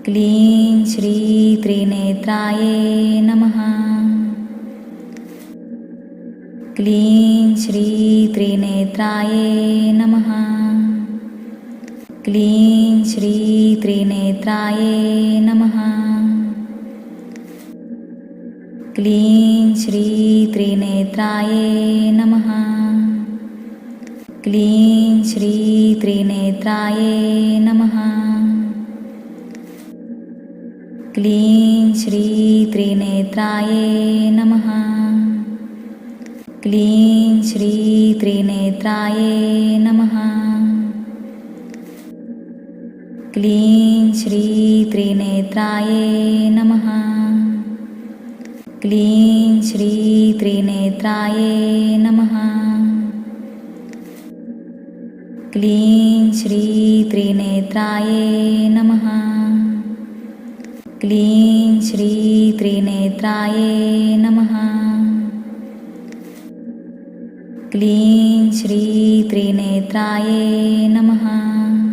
क्लीं श्री त्रिनेत्राये नमः। क्लीं श्री त्रिनेत्राये नमः। क्लीं श्री त्रिनेत्राये नमः। क्लीं श्री त्रिनेत्राये नमः। क्लीं श्री त्रिनेत्राये नमः। क्लीं श्री त्रिनेत्राये नमः। क्लीं श्री त्रिनेत्राये नमः। क्लीं श्री त्रिनेत्राये नमः। क्लीं श्री त्रिनेत्राये नमः। क्लीं श्री त्रिनेत्राये नमः। क्लीं श्री त्रिनेत्राये नमः। क्लीं श्री त्रिनेत्राये नमः।